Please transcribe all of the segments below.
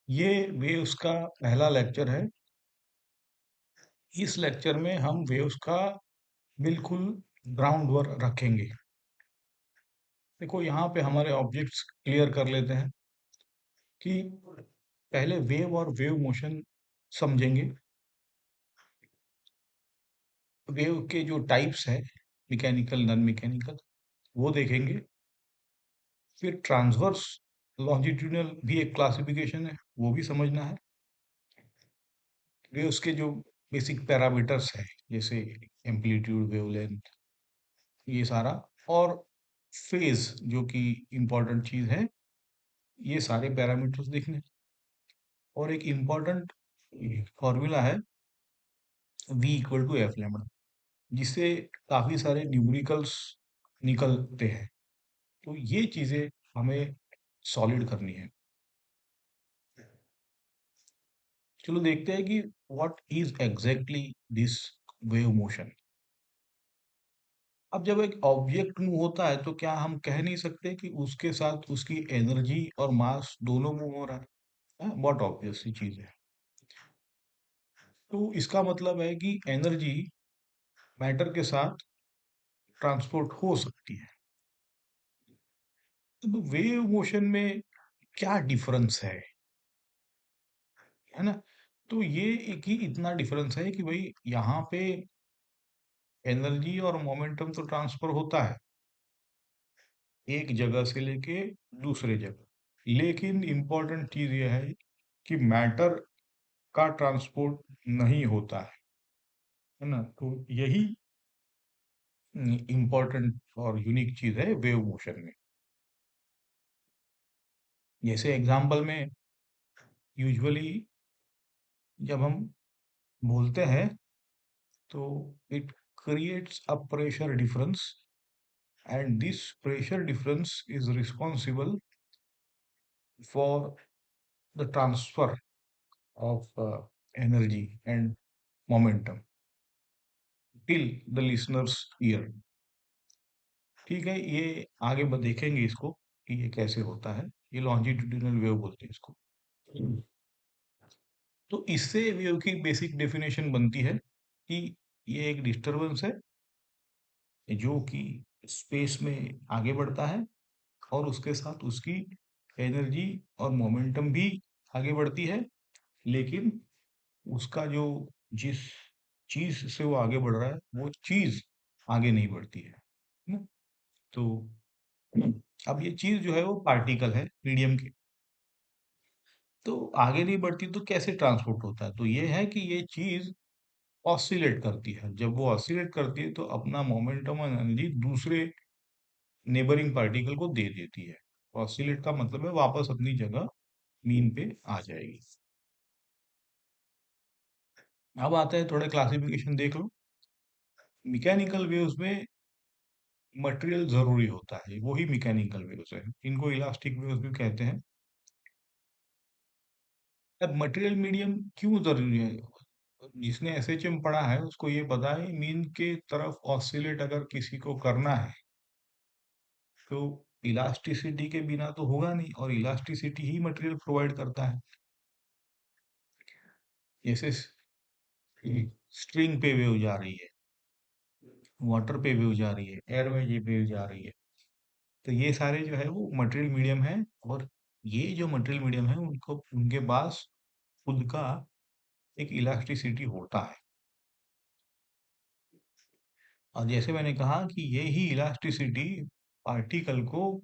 ये वेव्स का पहला लेक्चर है। इस लेक्चर में हम वेव्स का बिल्कुल ग्राउंड वर्क रखेंगे। देखो यहाँ पे हमारे ऑब्जेक्ट्स क्लियर कर लेते हैं कि पहले वेव और वेव मोशन समझेंगे। वेव के जो टाइप्स है, मैकेनिकल, नॉन मैकेनिकल, वो देखेंगे। फिर ट्रांसवर्स लॉन्जिट्यूडनल भी एक क्लासिफिकेशन है, वो भी समझना है। वेव्स के जो बेसिक पैरामीटर्स हैं, जैसे एम्पलीट्यूड, वेवलेंथ, ये सारा, और फेज जो कि इम्पोर्टेंट चीज है, ये सारे पैरामीटर्स देखने। और एक इम्पोर्टेंट फॉर्मूला है v equal to F lambda, जिससे काफी सारे न्यूमेरिकल्स निकलते हैं। तो ये चीजें हमें सॉलिड करनी है। चलो देखते हैं कि what is exactly this wave motion. अब जब एक ऑब्जेक्ट मूव होता है तो क्या हम कह नहीं सकते कि उसके साथ उसकी एनर्जी और मास दोनों मूव हो रहा है? बहुत ऑब्वियस सी चीज है। तो इसका मतलब है कि एनर्जी मैटर के साथ ट्रांसपोर्ट हो सकती है। तो वेव मोशन में क्या डिफरेंस है ना? तो ये एक ही इतना डिफरेंस है कि भाई यहाँ पे एनर्जी और मोमेंटम तो ट्रांसफर होता है एक जगह से लेके दूसरे जगह, लेकिन इम्पोर्टेंट चीज ये है कि मैटर का ट्रांसपोर्ट नहीं होता है ना? तो यही इम्पोर्टेंट और यूनिक चीज है वेव मोशन में। जैसे एग्जांपल में यूजुअली जब हम बोलते हैं तो it creates a pressure difference, and this pressure difference is responsible for the transfer of energy and momentum till the listeners year. ठीक है, ये आगे देखेंगे इसको कि ये कैसे होता है। ये लॉन्जिट्यूडिनल वेव बोलते हैं इसको। तो इससे वेव की बेसिक डेफिनेशन बनती है कि ये एक डिस्टरबेंस है जो कि स्पेस में आगे बढ़ता है, और उसके साथ उसकी एनर्जी और मोमेंटम भी आगे बढ़ती है, लेकिन उसका जो जिस चीज से वो आगे बढ़ रहा है वो चीज आगे नहीं बढ़ती है ना? तो अब ये चीज जो है वो पार्टिकल है मीडियम की, तो आगे नहीं बढ़ती तो कैसे ट्रांसपोर्ट होता है? तो ये है कि ये चीज ऑसिलेट करती है। जब वो ऑसिलेट करती है तो अपना मोमेंटम और एनर्जी दूसरे नेबरिंग पार्टिकल को दे देती है। ऑसिलेट का मतलब है वापस अपनी जगह मीन पे आ जाएगी। अब आता है थोड़ा क्लासिफिकेशन देख लो। मैकेनिकल वेव्स में मटेरियल जरूरी होता है, वही मैकेनिकल वेव्स है। इनको इलास्टिक वेव्स भी कहते हैं। अब मटेरियल मीडियम क्यों जरूरी है? जिसने एसएचएम पढ़ा है उसको ये पता है मीन के तरफ ऑसिलेट अगर किसी को करना है तो इलास्टिसिटी के बिना तो होगा नहीं, और इलास्टिसिटी ही मटेरियल प्रोवाइड करता है। जैसे स्ट्रिंग पे वेव जा रही है, वाटर पे वेव जा रही है, एयर में ये वेव जा रही है, तो ये सारे जो है वो मटेरियल मीडियम है। और ये जो मटेरियल मीडियम है उनको उनके पास खुद का एक इलास्टिसिटी होता है। और जैसे मैंने कहा कि ये ही इलास्टिसिटी पार्टिकल को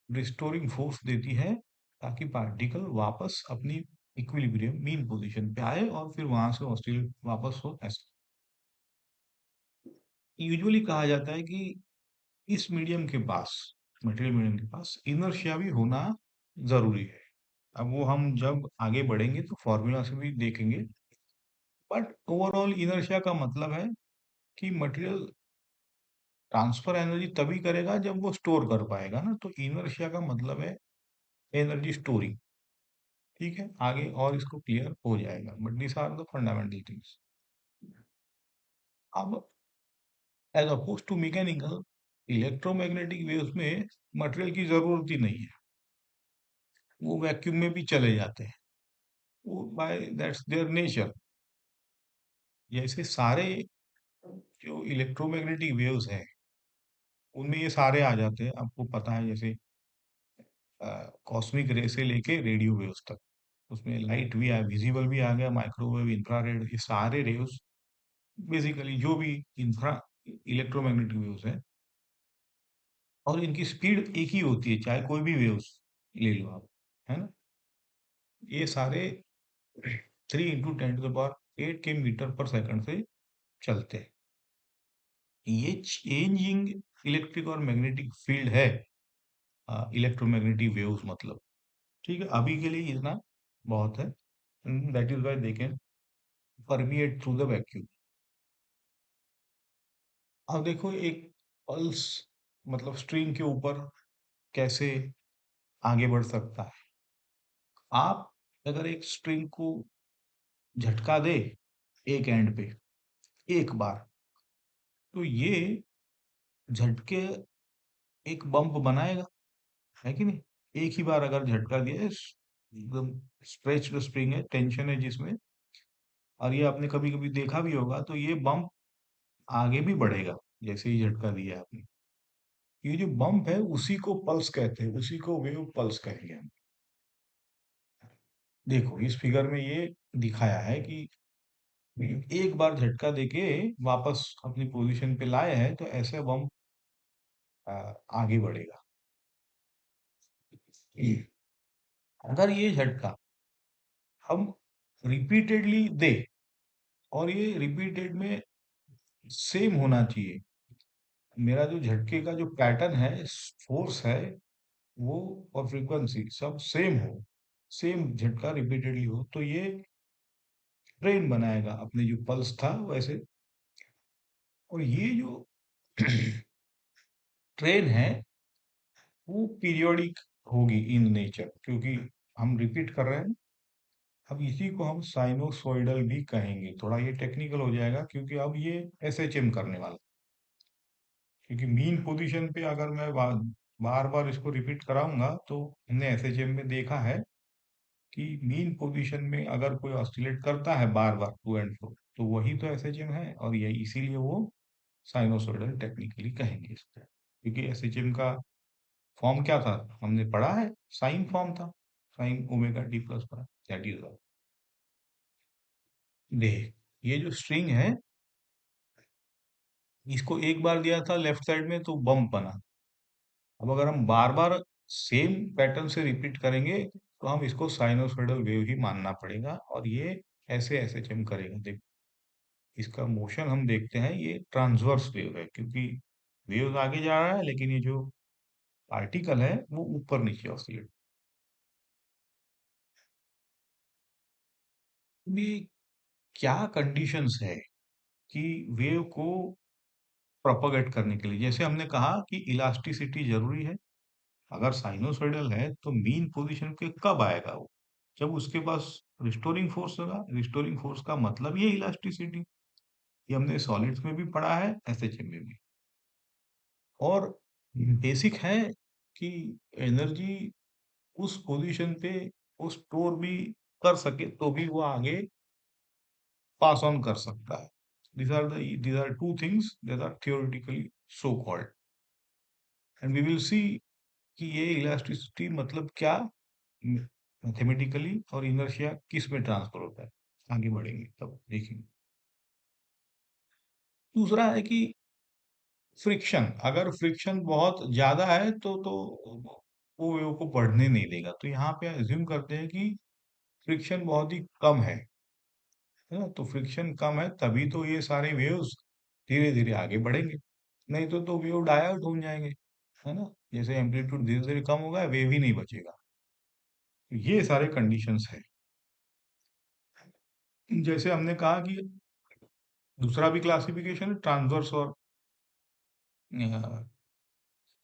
रिस्टोरिंग फोर्स देती है, ताकि पार्टिकल वापस अपनी इक्विलिब्रियम मीन पोजीशन पे आए और फिर वहां से ऑस्टिलेट वापस हो। ऐसा यूजुअली कहा जाता है कि इस मीडियम के पास, मटेरियल मीडियम के पास इनर्शिया भी होना जरूरी है। अब वो हम जब आगे बढ़ेंगे तो फॉर्मूला से भी देखेंगे। बट ओवरऑल इनर्शिया का मतलब है कि मटेरियल ट्रांसफर एनर्जी तभी करेगा जब वो स्टोर कर पाएगा ना, तो इनर्शिया का मतलब है एनर्जी स्टोरिंग। ठीक है, आगे और इसको क्लियर हो जाएगा, but this are the fundamental things. अब as oppose to mechanical, electromagnetic waves में मटेरियल की जरूरत ही नहीं है, वो वैक्यूम में भी चले जाते हैं। वो बाय दैट्स देयर नेचर। जैसे सारे जो इलेक्ट्रोमैग्नेटिक वेव्स हैं, उनमें ये सारे आ जाते हैं, आपको पता है, जैसे कॉस्मिक रे से लेके रेडियो वेव्स तक। उसमें लाइट भी आया, विजिबल भी आ गया, माइक्रोवेव, इंफ्रारेड, ये सारे रेव्स बेसिकली जो भी इंफ्रा इलेक्ट्रोमैग्नेटिक वेव्स हैं, और इनकी स्पीड एक ही होती है, चाहे कोई भी वेव्स ले लो आप, है ना? ये सारे 3 × 10⁸ के मीटर पर सेकंड से चलते हैं। ये चेंजिंग इलेक्ट्रिक और मैग्नेटिक फील्ड है, इलेक्ट्रोमैग्नेटिक वेव्स मतलब। ठीक है, अभी के लिए इतना बहुत है। That is why they can permeate through the vacuum. अब देखो, एक पल्स मतलब स्ट्रिंग के ऊपर कैसे आगे बढ़ सकता है। आप अगर एक स्ट्रिंग को झटका दे एक एंड पे एक बार, तो ये झटके एक बम्प बनाएगा, है कि नहीं? एक ही बार अगर झटका दिया, एकदम स्ट्रेच्ड स्प्रिंग है, टेंशन है जिसमें, और ये आपने कभी कभी देखा भी होगा, तो ये बम्प आगे भी बढ़ेगा जैसे ही झटका दिया आपने। ये जो बम्प है उसी को पल्स कहते हैं, उसी को वेव पल्स कहेंगे हम। देखो, इस फिगर में ये दिखाया है कि एक बार झटका देके वापस अपनी पोजीशन पे लाए हैं, तो ऐसे बम्प आगे बढ़ेगा। अगर ये झटका हम रिपीटेडली दे, और ये रिपीटेड में सेम होना चाहिए, मेरा जो झटके का जो पैटर्न है, फोर्स है, वो और फ्रीक्वेंसी सब सेम हो, सेम झटका रिपीटेडली हो, तो ये ट्रेन बनाएगा अपने जो पल्स था वैसे। और ये जो ट्रेन है, वो पीरियोडिक होगी इन नेचर, क्योंकि हम रिपीट कर रहे हैं। अब इसी को हम साइनोसॉइडल भी कहेंगे। थोड़ा ये टेक्निकल हो जाएगा, क्योंकि अब ये एसएचएम करने वाला, क्योंकि मीन पोजीशन पे अगर मैं बार बार इसको रिपीट कराऊंगा, तो हमने एसएचएम में देखा है कि मीन पोजीशन में अगर कोई ऑस्सिलेट करता है बार बार टू एंड फ्रो, तो वही तो एसएचएम है, और ये इसीलिए वो साइनोसॉइडल टेक्निकली कहेंगे इसको। क्योंकि एसएचएम का फॉर्म क्या था, हमने पढ़ा है, साइन फॉर्म था, साइन ओमेगा टी प्लस पर, दैट इज ऑल। देख, ये जो स्ट्रिंग है, इसको एक बार दिया था लेफ्ट साइड में तो बम्प बना। अब अगर हम बार बार सेम पैटर्न से रिपीट करेंगे, तो हम इसको साइनोसॉइडल वेव ही मानना पड़ेगा, और ये ऐसे ऐसे चम करेगा। देख, इसका मोशन हम देखते हैं, ये ट्रांसवर्स वेव है, क्योंकि वेव आगे जा रहा है, लेकिन ये जो पार्टिकल है वो ऊपर नीचे ऑसिलेट। ये क्या कंडीशंस है कि वेव को प्रोपोगेट करने के लिए? जैसे हमने कहा कि इलास्टिसिटी जरूरी है। अगर साइनोसॉइडल है तो मीन पोजीशन पे कब आएगा वो? जब उसके पास रिस्टोरिंग फोर्स होगा। रिस्टोरिंग फोर्स का मतलब ये इलास्टिसिटी। ये हमने सॉलिड्स में भी पढ़ा है, एसएचएम में भी। और बेसिक है कि एनर्जी उस पोजीशन पे वो स्टोर भी कर सके, तो भी वो आगे पास ऑन कर सकता है। These are two things that are theoretically so called, and we will see कि ये इलास्टिसिटी मतलब क्या मैथमेटिकली, और इनर्शिया किस में ट्रांसफर होता है, आगे बढ़ेंगे तब देखेंगे। दूसरा है कि फ्रिक्शन, अगर फ्रिक्शन बहुत ज्यादा है तो वो वेव को बढ़ने नहीं देगा। तो यहाँ पे अज्यूम करते हैं कि फ्रिक्शन बहुत ही कम है ना? तो फ्रिक्शन कम है, तभी तो ये सारे वेव्स धीरे धीरे आगे बढ़ेंगे। नहीं तो वेव डायवर्ट हो जाएंगे, है ना? जैसे एम्पलीट्यूड धीरे धीरे कम होगा, वेव ही नहीं बचेगा। तो ये सारे कंडीशंस है। जैसे हमने कहा कि दूसरा भी क्लासिफिकेशन है, ट्रांसवर्स और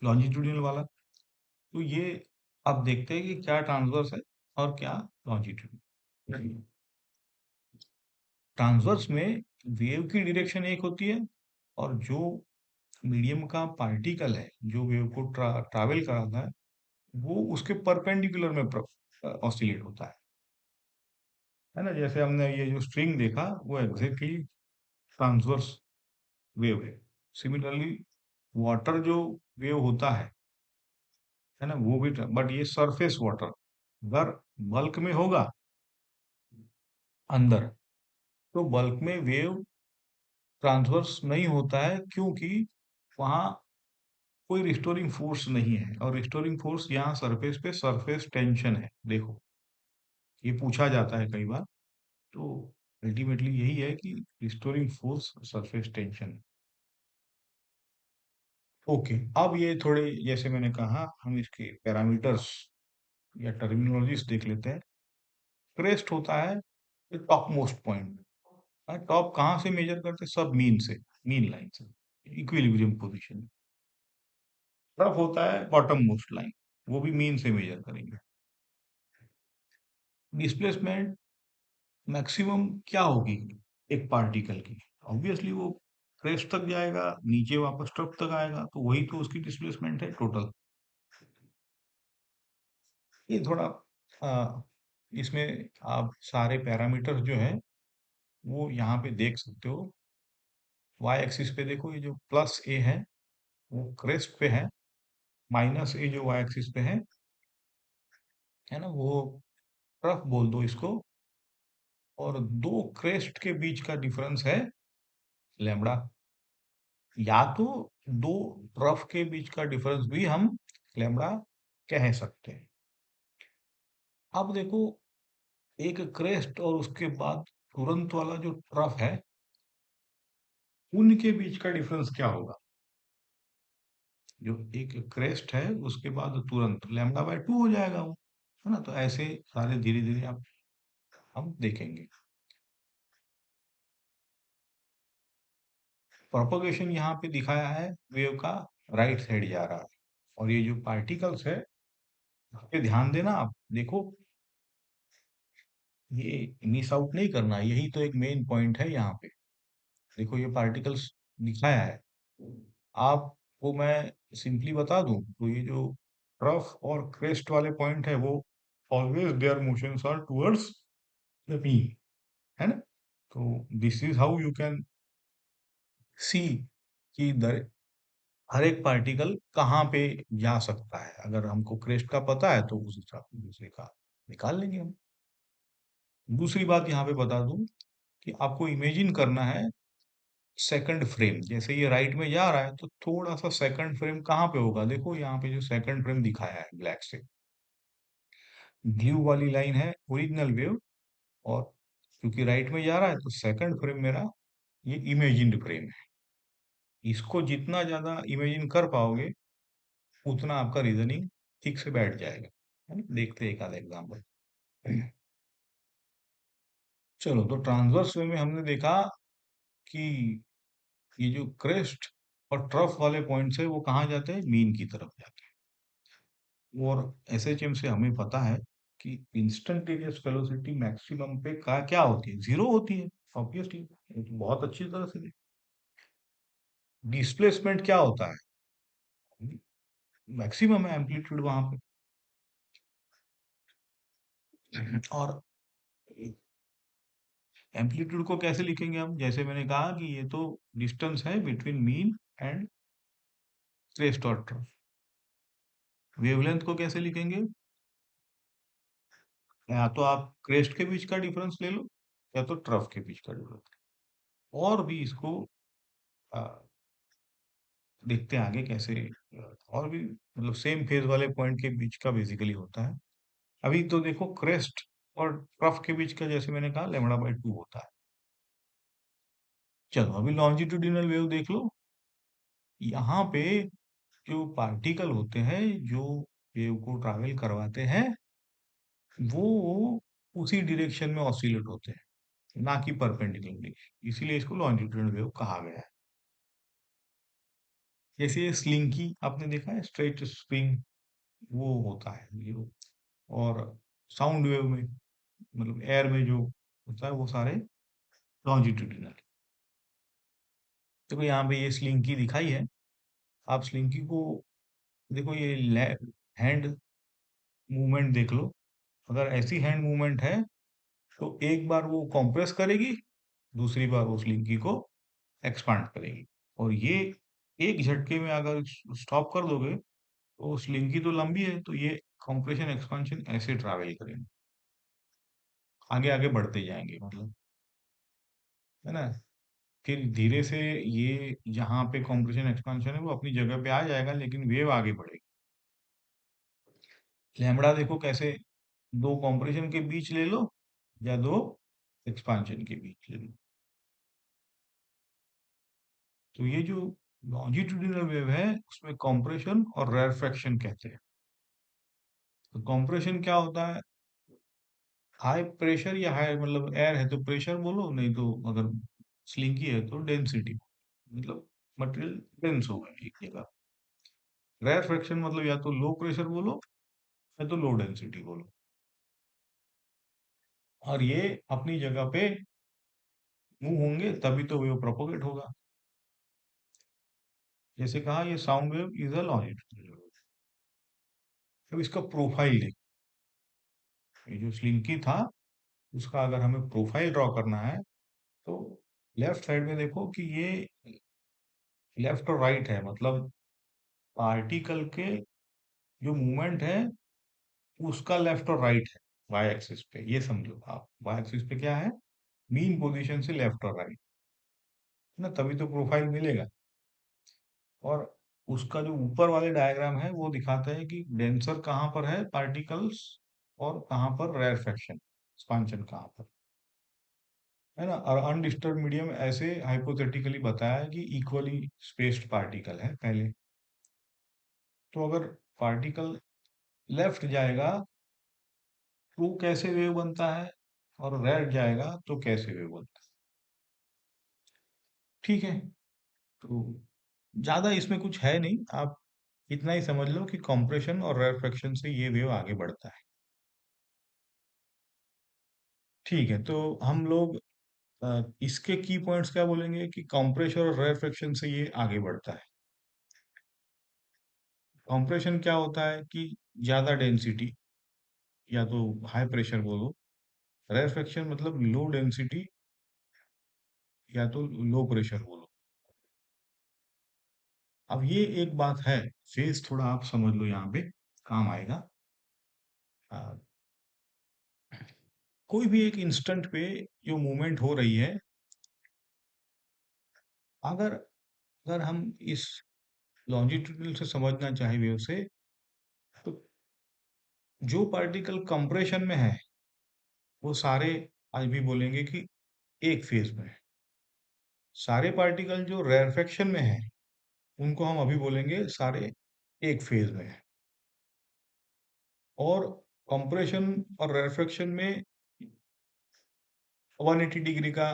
लॉन्जिट्यूडिनल वाला। तो ये अब देखते हैं कि क्या ट्रांसवर्स है और क्या लॉन्जिट्यूडिनल। ट्रांसवर्स में वेव की डायरेक्शन एक होती है, और जो मीडियम का पार्टिकल है जो वेव को ट्रैवल कराता है, वो उसके परपेंडिकुलर में ऑसिलेट होता है। है ना? जैसे हमने ये जो स्ट्रिंग देखा वो एग्जैक्टली ट्रांसवर्स वेव है। सिमिलरली वाटर जो वेव होता है ना, वो भी, बट ये सरफेस वाटर अगर बल्क में होगा अंदर, तो बल्क में वेव ट्रांसवर्स नहीं होता है, क्योंकि वहां कोई रिस्टोरिंग फोर्स नहीं है, और रिस्टोरिंग फोर्स यहाँ सरफेस पे सरफेस टेंशन है। देखो, ये पूछा जाता है कई बार, तो अल्टीमेटली यही है कि restoring force surface tension. Okay, अब ये थोड़े, जैसे मैंने कहा, हम इसके पैरामीटर्स या टर्मिनोलॉजीज देख लेते हैं। क्रेस्ट होता है टॉप मोस्ट पॉइंट। टॉप कहाँ से मेजर करते हैं? सब मीन से, मीन लाइन से, इक्विलिब्रियम पोजीशन। ट्रफ होता है बॉटम मोस्ट लाइन, वो भी मीन से मेजर करेंगे। डिस्प्लेसमेंट मैक्सिमम क्या होगी एक पार्टिकल की? ऑब्वियसली वो क्रेस्ट तक जाएगा, नीचे वापस ट्रफ तक आएगा, तो वही तो उसकी डिस्प्लेसमेंट है टोटल। ये थोड़ा इसमें आप सारे पैरामीटर जो है वो यहाँ पे देख सकते हो। वाई एक्सिस पे देखो, ये जो प्लस ए है वो क्रेस्ट पे है, माइनस ए जो वाई एक्सिस पे है ना, वो ट्रफ बोल दो इसको। और दो क्रेस्ट के बीच का डिफरेंस है लैम्बडा, या तो दो ट्रफ के बीच का डिफरेंस भी हम लैम्बडा कह सकते हैं। अब देखो, एक क्रेस्ट और उसके बाद तुरंत वाला जो ट्रफ है, उनके बीच का डिफरेंस क्या होगा? जो एक क्रेस्ट है उसके बाद तुरंत लैम्बडा बाय 2 हो जाएगा वो, है ना? तो ऐसे सारे धीरे धीरे आप हम देखेंगे। प्रोपगेशन यहाँ पे दिखाया है वेव का, राइट साइड जा रहा है। और ये जो पार्टिकल्स है, इस पे ध्यान देना आप, देखो, ये मिस आउट नहीं करना, यही तो एक मेन पॉइंट है यहाँ पे। देखो, ये पार्टिकल्स दिखाया है आपको, मैं सिंपली बता दूं तो ये जो ट्रफ और क्रेस्ट वाले पॉइंट है वो always their motions are towards the mean, है ना? तो this is how you can see कि हर एक पार्टिकल कहाँ पे जा सकता है। अगर हमको क्रेस्ट का पता है तो उस हिसाब से दूसरे का निकाल लेंगे हम। दूसरी बात यहाँ पे बता दूं कि आपको इमेजिन करना है सेकंड फ्रेम। जैसे ये राइट में जा रहा है तो थोड़ा सा सेकंड फ्रेम कहाँ पे होगा? देखो यहाँ पे जो सेकंड फ्रेम दिखाया है ब्लैक से, ब्लू वाली लाइन है ओरिजिनल वेव, और क्योंकि राइट में जा रहा है तो सेकंड फ्रेम मेरा ये इमेजिन्ड फ्रेम है। इसको जितना ज्यादा इमेजिन कर पाओगे उतना आपका रीजनिंग ठीक से बैठ जाएगा, है ना? देखते हैं एक आधा एग्जाम्पल। चलो, तो ट्रांसवर्स वे में हमने देखा कि ये जो क्रेस्ट और ट्रफ वाले पॉइंट्स है वो कहाँ जाते हैं? मीन की तरफ जाते हैं। और एसएचएम से हमें पता है कि इंस्टेंटेनियस वेलोसिटी मैक्सिमम पे का क्या होती है? जीरो होती है, ऑब्वियसली, ये तो बहुत अच्छी तरह से। डिस्प्लेसमेंट क्या होता है? मैक्सिमम है एम्पलीट्यूड वहां पे। और एम्पलीट्यूड को कैसे लिखेंगे हम? जैसे मैंने कहा कि ये तो डिस्टेंस है बिटवीन मीन एंड क्रेस्ट और ट्रफ। वेवलेंथ को कैसे लिखेंगे? या तो आप क्रेस्ट के बीच का डिफरेंस ले लो, या तो ट्रफ के बीच का डिफरेंस। और भी इसको अ, देखते हैं आगे कैसे। और भी मतलब सेम फेज वाले पॉइंट के बीच का बेसिकली होता है। अभी तो देखो, क्रेस्ट और ट्रफ के बीच का, जैसे मैंने कहा, लैम्बडा बाय 2 होता है। चलो, अभी लॉन्जिट्यूडिनल वेव देख लो। यहाँ पे जो पार्टिकल होते हैं जो वेव को ट्रैवल करवाते हैं, वो उसी डायरेक्शन में ऑसिलेट होते हैं, ना कि परपेंडिकुलरली। इसीलिए इसको लॉन्जिट्यूडिनल वेव कहा गया है। जैसे ये स्लिंकी आपने देखा है, स्ट्रेट स्प्रिंग, वो होता है ये। और साउंड वेव में, मतलब एयर में जो होता है, वो सारे लॉन्जिट्यूडिनल। देखो यहाँ पे ये स्लिंकी दिखाई है, आप स्लिंकी को देखो, ये हैंड मूवमेंट देख लो। अगर ऐसी हैंड मूवमेंट है तो एक बार वो कंप्रेस करेगी, दूसरी बार उस लिंकी को एक्सपांड करेगी। और ये एक झटके में अगर स्टॉप कर दोगे तो उस लिंकी तो लंबी है, तो ये कंप्रेशन एक्सपांशन ऐसे ट्रैवल करेंगे, आगे आगे बढ़ते जाएंगे, मतलब, है ना। फिर धीरे से ये जहाँ पे कंप्रेशन एक्सपांशन है वो अपनी जगह पे आ जाएगा, लेकिन वेव आगे बढ़ेगी। लैम्बडा देखो कैसे, दो कंप्रेशन के बीच ले लो या दो एक्सपांशन के बीच ले लो। तो ये जो लॉन्जिट्यूडिनल वेव है उसमें कंप्रेशन और रेरफेक्शन कहते हैं। तो कंप्रेशन क्या होता है, हाई प्रेशर या हाई मतलब एयर है तो प्रेशर बोलो, नहीं तो अगर स्लिंकी है तो डेंसिटी, मतलब मटेरियल डेंस होगा एक जगह। रेरफेक्शन मतलब या तो लो प्रेशर बोलो या तो लो डेंसिटी बोलो, और ये अपनी जगह पे मूव होंगे तभी तो वेव प्रोपोगेट होगा। जैसे कहा ये sound wave is a longitudinal wave. अब इसका प्रोफाइल देखो, ये जो स्लिंकी था उसका अगर हमें प्रोफाइल ड्रॉ करना है तो लेफ्ट साइड में देखो कि ये लेफ्ट और राइट है, मतलब पार्टिकल के जो मूवमेंट है उसका लेफ्ट और राइट है वाई एक्सिस पे, ये समझो आप। वाई एक्सिस पे क्या है, मीन पोजीशन से लेफ्ट और राइट, है ना, तभी तो प्रोफाइल मिलेगा। और उसका जो ऊपर वाले डायग्राम है वो दिखाता है कि डेंसर कहाँ पर है पार्टिकल्स और कहाँ पर रेरफेक्शन एक्सपांशन कहाँ पर, है ना। और अनडिस्टर्ब मीडियम ऐसे हाइपोथेटिकली बताया है कि इक्वली स्पेस्ड पार्टिकल है पहले। तो अगर पार्टिकल लेफ्ट जाएगा तो कैसे वेव बनता है, और राइट जाएगा तो कैसे वेव बनता है। ठीक है, तो ज्यादा इसमें कुछ है नहीं, आप इतना ही समझ लो कि कंप्रेशन और रेरफेक्शन से ये वेव आगे बढ़ता है। ठीक है, तो हम लोग इसके की पॉइंट्स क्या बोलेंगे कि कंप्रेशन और रेरफेक्शन से ये आगे बढ़ता है। कंप्रेशन क्या होता है कि ज्यादा डेंसिटी या तो हाई प्रेशर बोलो, रेरफेक्शन मतलब लो डेंसिटी या तो लो प्रेशर बोलो। अब ये एक बात है, फेज थोड़ा आप समझ लो यहाँ पे काम आएगा। अ, कोई भी एक इंस्टेंट पे जो मूवमेंट हो रही है, अगर अगर हम इस लॉन्जिट्यूडल से समझना चाहे वेव से, तो जो पार्टिकल कंप्रेशन में है वो सारे आज भी बोलेंगे कि एक फेज में है। सारे पार्टिकल जो रेरफेक्शन में है उनको हम अभी बोलेंगे सारे एक फेज में है। और कंप्रेशन और रेरफेक्शन में 180 डिग्री का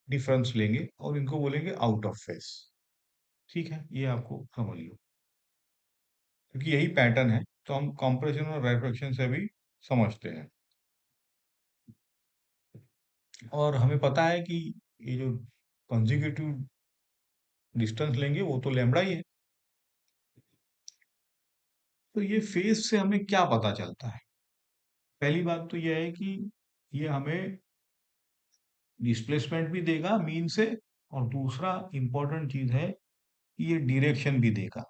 डिफरेंस लेंगे और इनको बोलेंगे आउट ऑफ फेज। ठीक है, ये आपको समझ लो, क्योंकि यही पैटर्न है तो हम कंप्रेशन और रेफ्रिक्शन से भी समझते हैं। और हमें पता है कि ये जो कंसेक्यूटिव डिस्टेंस लेंगे वो तो लैम्बडा ही है। तो ये फेज से हमें क्या पता चलता है, पहली बात तो यह है कि ये हमें डिस्प्लेसमेंट भी देगा मीन से, और दूसरा इंपॉर्टेंट चीज है कि ये डायरेक्शन भी देगा।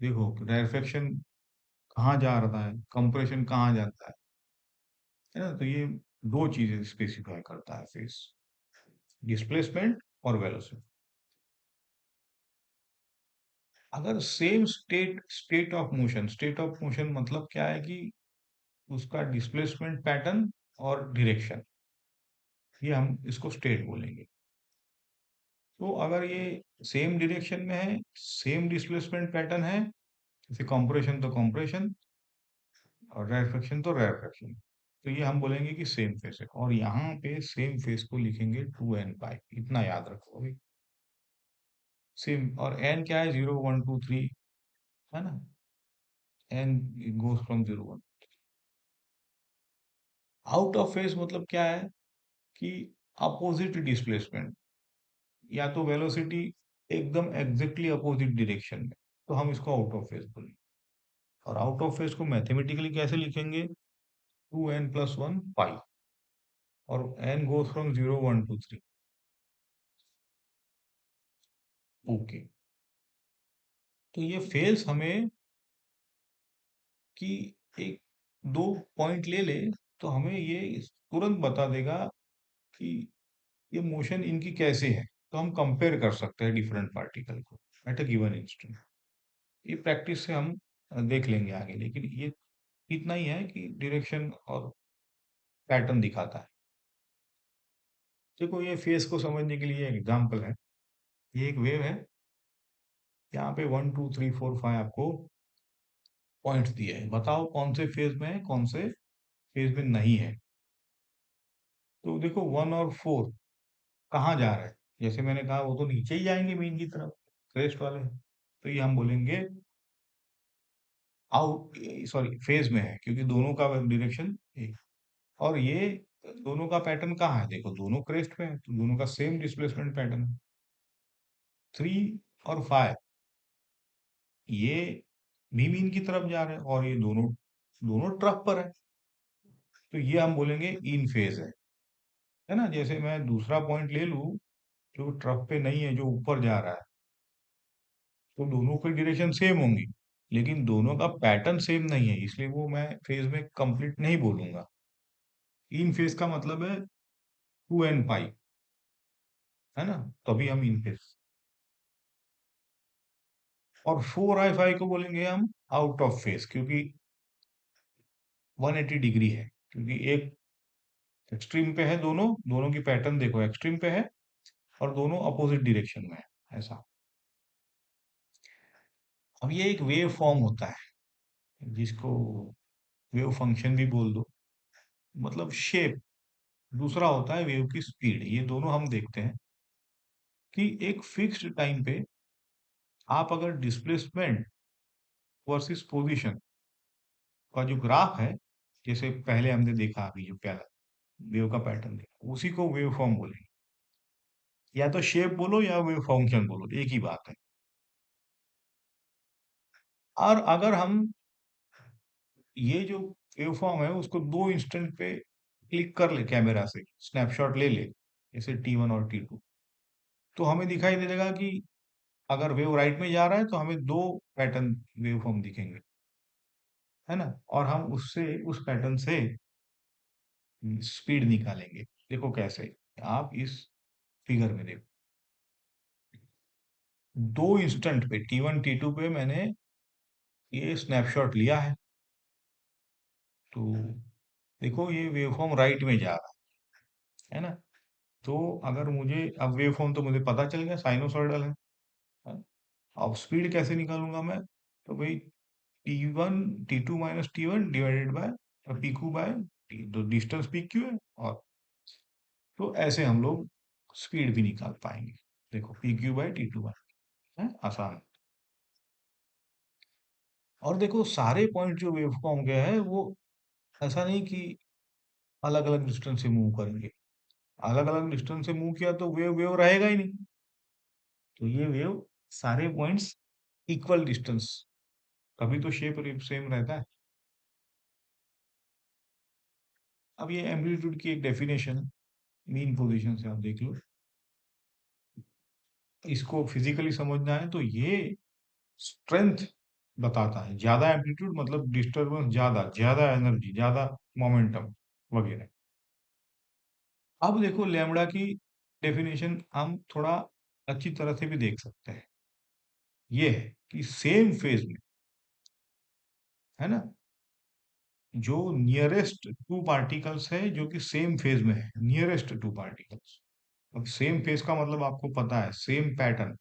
देखो रेफ्रिक्शन कहाँ जा रहा है, कंप्रेशन कहाँ जाता है ना। तो ये दो चीजें स्पेसिफाई करता है फेज, डिस्प्लेसमेंट और वेलोसिटी। अगर सेम स्टेट ऑफ मोशन मतलब क्या है कि उसका डिस्प्लेसमेंट पैटर्न और डायरेक्शन, ये हम इसको स्टेट बोलेंगे। तो अगर ये सेम डायरेक्शन में है, सेम डिस्प्लेसमेंट पैटर्न है, जैसे कंप्रेशन तो कंप्रेशन और रेरफेक्शन तो रेरफेक्शन, तो ये हम बोलेंगे कि सेम फेस है। और यहाँ पे सेम फेस को लिखेंगे 2n पाई, इतना याद रखो अभी। सेम, और n क्या है, 0 1 2 3, है ना। n goes from 0 1। Out of face मतलब क्या है कि अपोजिट डिस्प्लेसमेंट, या तो वेलोसिटी एकदम एग्जैक्टली अपोजिट डायरेक्शन में, तो हम इसको आउट ऑफ फेज बोलेंगे। और आउट ऑफ फेज को मैथमेटिकली कैसे लिखेंगे, 2n+1 पाई। और n goes from 0 1 to 3. Okay, तो ये फेज हमें कि एक दो पॉइंट ले ले तो हमें ये तुरंत बता देगा कि ये मोशन इनकी कैसे है, तो हम कंपेयर कर सकते हैं डिफरेंट पार्टिकल को एट अ गिवन इंस्टेंट। ये प्रैक्टिस से हम देख लेंगे आगे, लेकिन ये इतना ही है कि डायरेक्शन और पैटर्न दिखाता है। देखो ये फेस को समझने के लिए एग्जांपल है, ये एक वेव है, यहाँ पे 1 2 3 4 5 आपको पॉइंट्स दिए हैं, बताओ कौन से फेज में है कौन से फेज में नहीं है। तो देखो 1 और 4 कहाँ जा रहे हैं, जैसे मैंने कहा वो तो नीचे ही जाएंगे मीन की तरफ, क्रेस्ट वाले, तो ये हम बोलेंगे आउट, सॉरी फेज में है, क्योंकि दोनों का डायरेक्शन एक। और ये दोनों का पैटर्न कहाँ है, देखो दोनों क्रेस्ट पे है तो दोनों का सेम डिस्प्लेसमेंट पैटर्न है। 3 और 5 ये भी मीन की तरफ जा रहे हैं और ये दोनों दोनों ट्रफ पर है, तो ये हम बोलेंगे इन फेज है ना। जैसे मैं दूसरा पॉइंट ले लूं जो ट्रफ पे नहीं है, जो ऊपर जा रहा है, तो दोनों की डायरेक्शन सेम होंगी, लेकिन दोनों का पैटर्न सेम नहीं है, इसलिए वो मैं फेज में कंप्लीट नहीं बोलूंगा। इन फेज का मतलब है 2 n पाई, है ना, तभी हम इन फेज। और 4 I 5 को बोलेंगे हम आउट ऑफ फेज, क्योंकि 180 डिग्री है, क्योंकि एक एक्सट्रीम पे है, दोनों दोनों की पैटर्न देखो एक्सट्रीम पे है और दोनों अपोजिट डायरेक्शन में है, ऐसा। अब ये एक वेव फॉर्म होता है जिसको वेव फंक्शन भी बोल दो, मतलब शेप। दूसरा होता है वेव की स्पीड, ये दोनों हम देखते हैं कि एक फिक्स्ड टाइम पे आप अगर डिस्प्लेसमेंट वर्सेस पोजीशन का जो ग्राफ है, जैसे पहले हमने देखा अभी जो प्याला वेव का पैटर्न देखा, उसी को वेव फॉर्म बोलेंगे। या तो शेप बोलो या वेव फंक्शन बोलो, एक ही बात है। और अगर हम ये जो वेव फॉर्म है उसको 2 इंस्टेंट पे क्लिक कर ले, कैमरा से स्नैपशॉट ले ले, जैसे T1 और T2, तो हमें दिखाई दे देगा कि अगर वेव राइट में जा रहा है तो हमें दो पैटर्न वेव फॉर्म दिखेंगे, है ना। और हम उससे उस पैटर्न से स्पीड निकालेंगे। देखो कैसे, आप इस फिगर में देखो, 2 इंस्टेंट पे T1 T2 पे मैंने ये स्नैपशॉट लिया है, तो देखो ये वेवफॉर्म राइट में जा रहा है ना। तो अगर मुझे अब वेवफॉर्म तो मुझे पता चल गया साइनोसॉइडल है। अब स्पीड कैसे निकालूंगा मैं, तो भाई T1 T2 - T1 divided by P Q by T, तो डिस्टेंस पी क्यू है। और तो ऐसे हम लोग स्पीड भी निकाल पाएंगे। देखो पी क्यू बाय T2 है, आसान। और देखो सारे पॉइंट जो वेवफॉर्म के हैं वो ऐसा नहीं कि अलग अलग डिस्टेंस से मूव करेंगे, अलग अलग डिस्टेंस से मूव किया तो वेव वेव रहेगा ही नहीं। तो ये वेव सारे पॉइंट्स इक्वल डिस्टेंस, कभी तो शेप सेम रहता है। अब ये एम्पलीट्यूड की एक डेफिनेशन मीन पोजीशन से आप देख लो, इसको फिजिकली समझना है तो ये स्ट्रेंथ बताता है, ज्यादा एम्पलीट्यूड मतलब डिस्टरबेंस ज्यादा, ज्यादा एनर्जी, ज्यादा मोमेंटम वगैरह। अब देखो लैम्बडा की डेफिनेशन हम थोड़ा अच्छी तरह से भी देख सकते हैं, ये है कि सेम फेज में, है ना, जो नियरेस्ट टू पार्टिकल्स है जो कि सेम फेज में है, नियरेस्ट टू पार्टिकल्स। अब सेम फेज का मतलब आपको पता है सेम पैटर्न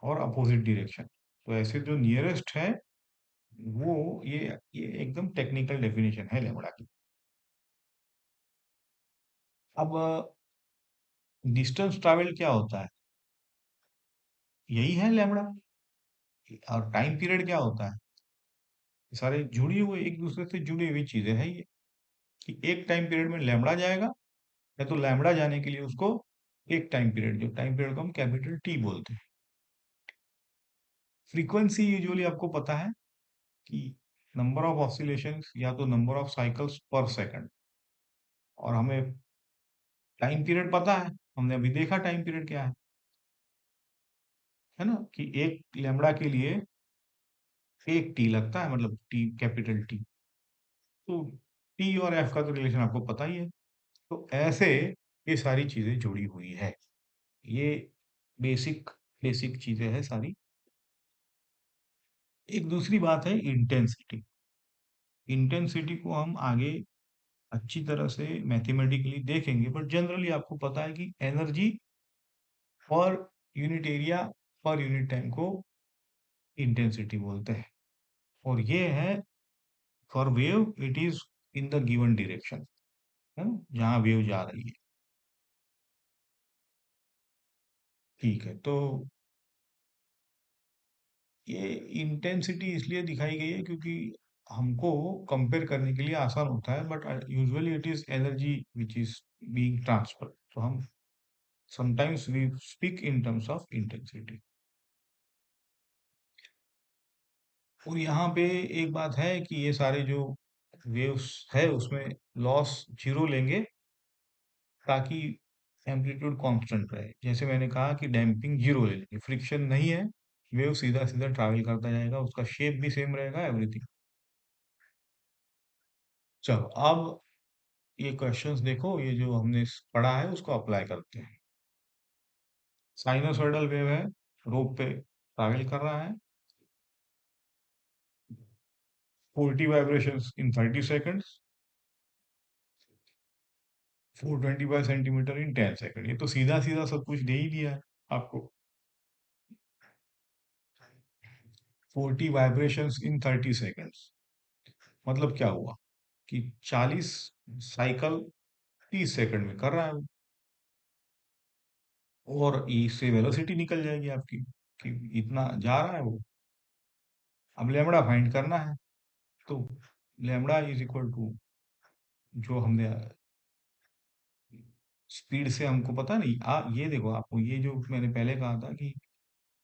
और अपोजिट डायरेक्शन, तो ऐसे जो नियरेस्ट है वो ये एकदम टेक्निकल डेफिनेशन है लेमड़ा की। अब डिस्टेंस ट्रैवल क्या होता है, यही है लेमड़ा। और टाइम पीरियड क्या होता है, ये सारे जुड़ी हुए एक दूसरे से जुड़ी हुई चीजें हैं ये, कि एक टाइम पीरियड में लैम्बडा जाएगा, या तो लैम्बडा जाने के लिए उसको एक टाइम पीरियड, जो टाइम पीरियड को हम कैपिटल टी बोलते हैं। फ्रीक्वेंसी यूजुअली आपको पता है कि नंबर ऑफ ऑसिलेशंस या तो नंबर ऑफ साइकिल्स पर सेकंड, और हमें टाइम पीरियड पता है, हमने अभी देखा टाइम पीरियड क्या है ना, कि एक लैम्बडा के लिए एक टी लगता है, मतलब टी, कैपिटल टी। तो टी और एफ का तो रिलेशन आपको पता ही है। तो ऐसे ये सारी चीजें जुड़ी हुई है। ये बेसिक बेसिक चीजें हैं सारी। एक दूसरी बात है इंटेंसिटी। इंटेंसिटी को हम आगे अच्छी तरह से मैथमेटिकली देखेंगे, बट जनरली आपको पता है कि energy per unit area per unit time को इंटेंसिटी बोलते हैं। और ये है for wave, it is in the given direction, है ना, जहाँ वेव जा रही है। ठीक है, तो ये इंटेंसिटी इसलिए दिखाई गई है क्योंकि हमको कंपेयर करने के लिए आसान होता है, but usually it is energy which is being transfer, तो हम sometimes we speak in terms of intensity. और यहाँ पे एक बात है कि ये सारे जो वेव्स है उसमें लॉस जीरो लेंगे, ताकि एम्पलीट्यूड कांस्टेंट रहे। जैसे मैंने कहा कि डैम्पिंग जीरो ले लेंगे, फ्रिक्शन नहीं है, वेव सीधा सीधा ट्रैवल करता जाएगा, उसका शेप भी सेम रहेगा, एवरीथिंग। चलो अब ये क्वेश्चंस देखो, ये जो हमने पढ़ा है उसको अप्लाई करते हैं। साइनोसॉइडल वेव है, रोप पे ट्रैवल कर रहा है, 40 वाइब्रेशंस इन 30 सेकंड्स, 425 सेंटीमीटर इन 10 सेकंड। ये तो सीधा सीधा सब कुछ दे ही दिया है आपको। 40 वाइब्रेशंस इन 30 सेकंड्स मतलब क्या हुआ कि 40 साइकिल 30 सेकंड में कर रहा है वो। और इससे वेलोसिटी निकल जाएगी आपकी कि इतना जा रहा है वो। अब लेमड़ा फाइंड करना है, तो लेमड़ा इज इक्वल टू, जो हमने स्पीड से हमको पता नहीं, ये देखो, आपको ये जो मैंने पहले कहा था कि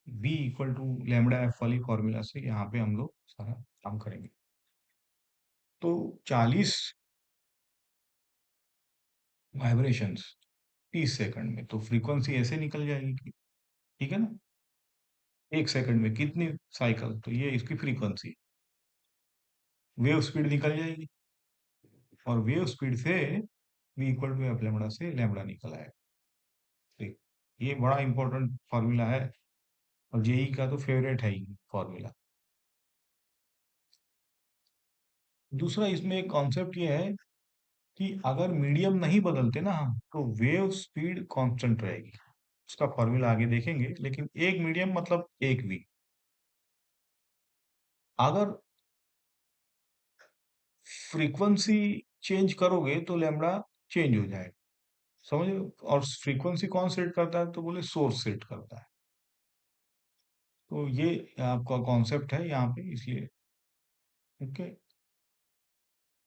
v equal to lambda F वाली फॉर्मूला से यहाँ पे हम लोग सारा काम करेंगे। तो 40 वाइब्रेशंस 30 सेकंड में, तो फ्रीक्वेंसी ऐसे निकल जाएगी, ठीक है ना। एक सेकंड में कितनी साइकिल, तो ये इसकी फ्रीक्वेंसी, वेव स्पीड निकल जाएगी। और वेव स्पीड से v equal to F lambda से लेमड़ा निकल आएगा। ठीक, ये बड़ा इंपॉर्टेंट फॉर्मूला है, और जेई का तो फेवरेट है ही फॉर्मूला। दूसरा इसमें एक कॉन्सेप्ट ये है कि अगर मीडियम नहीं बदलते ना हम, तो वेव स्पीड कांस्टेंट रहेगी। उसका फॉर्मूला आगे देखेंगे, लेकिन एक मीडियम मतलब एक वी। अगर फ्रीक्वेंसी चेंज करोगे तो लैम्बडा चेंज हो जाएगा, समझ रहे हो। और फ्रीक्वेंसी कौन सेट करता है, तो बोले सोर्स सेट करता है। तो ये आपका कॉन्सेप्ट है यहाँ पे, इसलिए ओके।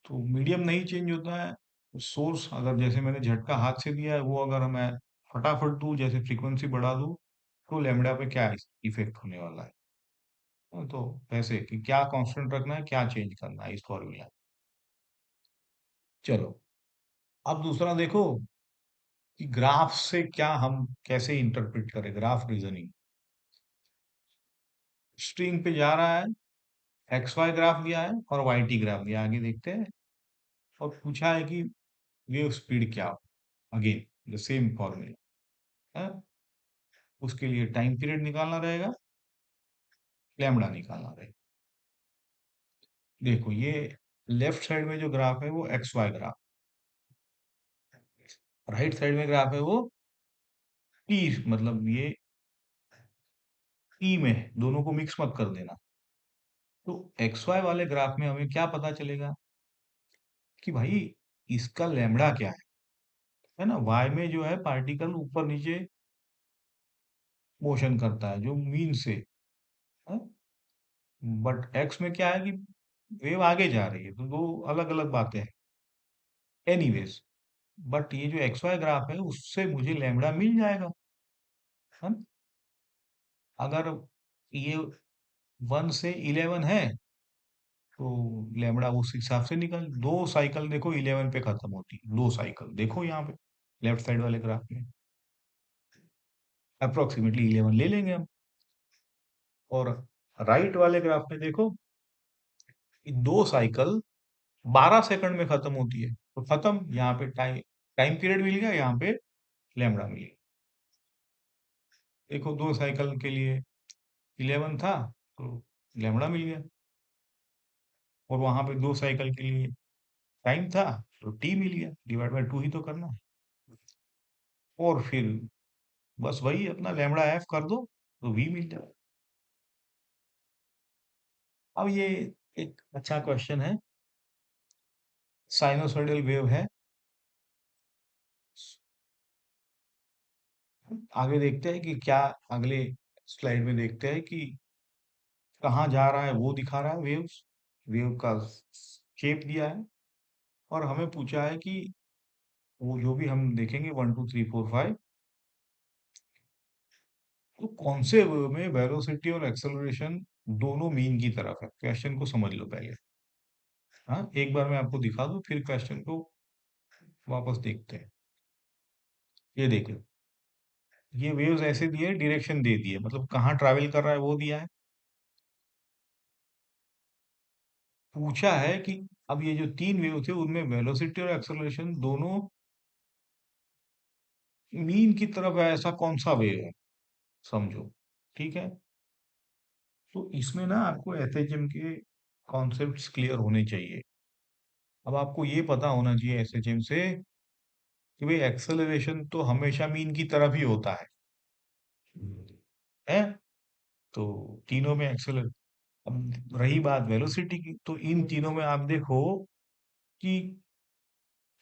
तो मीडियम नहीं चेंज होता है, सोर्स अगर जैसे मैंने झटका हाथ से दिया है, वो अगर मैं फटाफट दूं, जैसे फ्रीक्वेंसी बढ़ा दूं, तो लैम्बडा पे क्या इफेक्ट होने वाला है। तो वैसे कि क्या कांस्टेंट रखना है, क्या चेंज करना है इस फॉर्मूला। चलो अब दूसरा देखो कि ग्राफ से क्या हम कैसे इंटरप्रेट करें, ग्राफ रीजनिंग। स्ट्रिंग पे जा रहा है, एक्स वाई ग्राफ दिया है और वाई टी ग्राफ दिया है, आगे देखते हैं। और पूछा है कि वेव स्पीड क्या हो, अगेन द सेम फॉर्मूला है। उसके लिए टाइम पीरियड निकालना रहेगा, लैम्बडा निकालना रहेगा। देखो ये लेफ्ट साइड में जो ग्राफ है वो X Y graph, right side में ग्राफ है वो टी, मतलब ये टी में, दोनों को मिक्स मत कर देना। तो एक्स वाई वाले ग्राफ में हमें क्या पता चलेगा कि भाई इसका लैम्बडा क्या है ना। वाई में जो है पार्टिकल ऊपर नीचे मोशन करता है जो मीन से है, बट एक्स में क्या है कि वेव आगे जा रही है, तो दो अलग अलग बातें हैं। एनीवेज, बट ये जो एक्स वाई ग्राफ है उससे मुझे लैम्बडा मिल जाएगा, है ना? अगर ये 1 से 11 है, तो लैम्बडा उस हिसाब से निकल, 2 साइकिल देखो 11 पे खत्म होती है, 2 साइकिल देखो यहाँ पे लेफ्ट साइड वाले ग्राफ में अप्रोक्सीमेटली 11 ले लेंगे हम। और राइट वाले ग्राफ में देखो कि 2 साइकिल 12 सेकंड में खत्म होती है, तो खत्म, यहाँ पे टाइम टाइम पीरियड मिल गया, यहाँ पे लैम्बडा मिल गया। देखो 2 साइकिल के लिए 11 था, तो लैम्बडा मिल गया। और वहां पे 2 साइकिल के लिए टाइम था, तो टी मिल गया, डिवाइड बाय 2 ही तो करना है। और फिर बस वही अपना लैम्बडा एफ कर दो, तो वी मिल जाए। अब ये एक अच्छा क्वेश्चन है, साइनोसॉइडल वेव है। आगे देखते हैं कि क्या, अगले स्लाइड में देखते हैं कि कहाँ जा रहा है, वो दिखा रहा है वेव्स, वेव का शेप दिया है। और हमें पूछा है कि वो जो भी हम देखेंगे 1 2 3 4 5, तो कौन से वेव में वेलोसिटी और एक्सेलरेशन दोनों मीन की तरफ है। क्वेश्चन को समझ लो पहले। हाँ, एक बार मैं आपको दिखा दूं, फिर क्वेश्चन को वापस देखते हैं। ये देखो, ये वेव्स ऐसे दिए, डायरेक्शन दे दिए, मतलब कहाँ ट्रैवल कर रहा है वो दिया है। पूछा है कि अब ये जो 3 वेव थे उनमें वेलोसिटी और एक्सेलरेशन दोनों मीन की तरफ है, ऐसा कौन सा वेव है, समझो। ठीक है, तो इसमें ना आपको एसएचएम के कॉन्सेप्ट्स क्लियर होने चाहिए। अब आपको ये पता होना चाहिए एसएचएम से कि भाई एक्सेलरेशन तो हमेशा मीन की तरफ ही होता है। तो तीनों में एक्सेलर, अब रही बात वेलोसिटी की, तो इन तीनों में आप देखो कि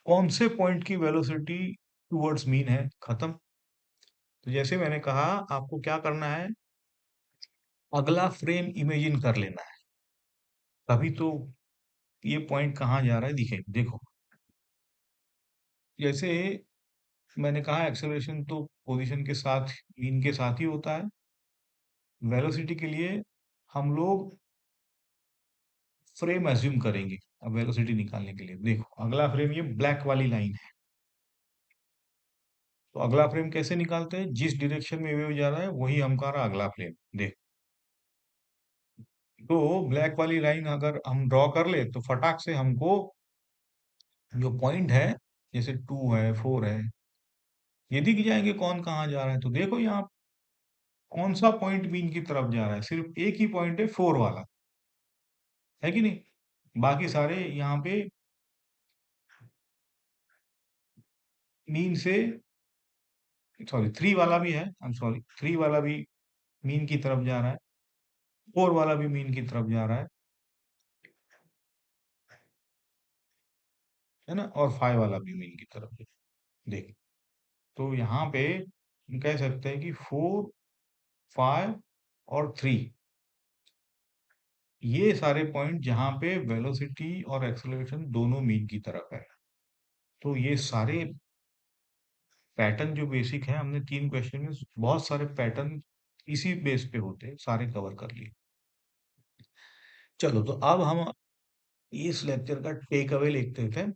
कौन से पॉइंट की वेलोसिटी टुवर्ड्स मीन है, खत्म। तो जैसे मैंने कहा, आपको क्या करना है, अगला फ्रेम इमेजिन कर लेना है, तभी तो ये पॉइंट कहाँ जा रहा है दिखे। देखो, जैसे मैंने कहा एक्सेलरेशन तो पोजीशन के साथ, मीन के साथ ही होता है। वेलोसिटी के लिए हम लोग फ्रेम एज्यूम करेंगे। अब वेलोसिटी निकालने के लिए देखो, अगला फ्रेम ये ब्लैक वाली लाइन है। तो अगला फ्रेम कैसे निकालते हैं, जिस डायरेक्शन में वेव जा रहा है वही हमारा अगला फ्रेम। देख, तो ब्लैक वाली लाइन अगर हम ड्रॉ कर ले, तो फटाक से हमको जो पॉइंट है, जैसे 2 है 4 है, ये दिख जाएंगे कौन कहाँ जा रहा है। तो देखो यहाँ कौन सा पॉइंट मीन की तरफ जा रहा है, सिर्फ एक ही पॉइंट है 4 वाला, है कि नहीं। बाकी सारे यहाँ पे मीन से, सॉरी 3 वाला भी है, आई एम सॉरी, 3 वाला भी मीन की तरफ जा रहा है, 4 वाला भी मीन की तरफ जा रहा है ना, और 5 वाला भी मीन की तरफ है। देख, तो यहाँ पे हम कह सकते हैं कि 4 5 और 3, ये सारे पॉइंट जहाँ पे वेलोसिटी और एक्सेलरेशन दोनों मीन की तरफ है। तो ये सारे पैटर्न जो बेसिक है, हमने 3 क्वेश्चन में बहुत सारे पैटर्न इसी बेस पे होते हैं, सारे कवर कर लिए। चलो, तो अब हम इस लेक्चर का टेक अवे लिखते थे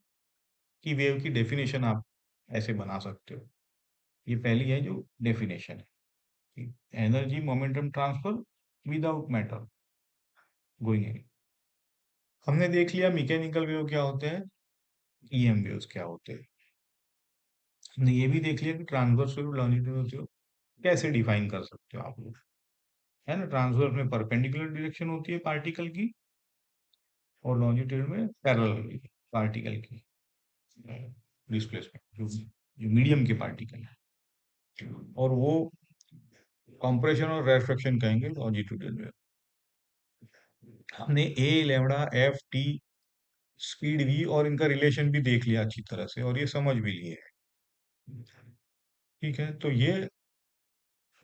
कि वेव की डेफिनेशन आप ऐसे बना सकते हो। ये पहली है जो डेफिनेशन है, energy momentum transfer without matter going any. हमने देख लिया मैकेनिकल वेव क्या होते हैं, ईएम वेव्स क्या होते हैं। हमने ये भी देख लिया कि ट्रांसवर्स वेव, लॉन्जिट्यूडनल वेव कैसे डिफाइन कर सकते हो आप लोग, है ना। ट्रांसवर्स में परपेंडिकुलर डायरेक्शन होती है पार्टिकल की, और लॉन्जिट्यूड में पैरेलल पार्टिकल की डिस्प्लेसमेंट, जो मीडियम के पार्टिकल है, और वो कंप्रेशन और रेफ्रेक्शन कहेंगे लॉन्जिट्यूडल में। हमने A lambda F T speed V और इनका रिलेशन भी देख लिया अच्छी तरह से, और ये समझ भी लिए है। ठीक है, तो ये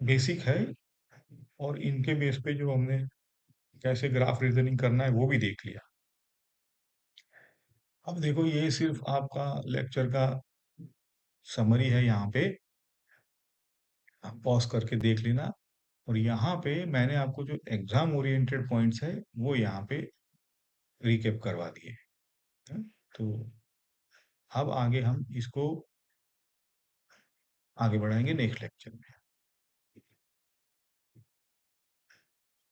बेसिक है, और इनके बेस पे जो हमने कैसे ग्राफ रीजनिंग करना है वो भी देख लिया। अब देखो, ये सिर्फ आपका लेक्चर का समरी है, यहाँ पे आप पॉज करके देख लेना। और यहाँ पे मैंने आपको जो एग्जाम ओरिएंटेड पॉइंट्स है वो यहाँ पे रिकैप करवा दिए। हैं? तो अब आगे हम इसको आगे बढ़ाएँगे नेक्स्ट लेक्चर में।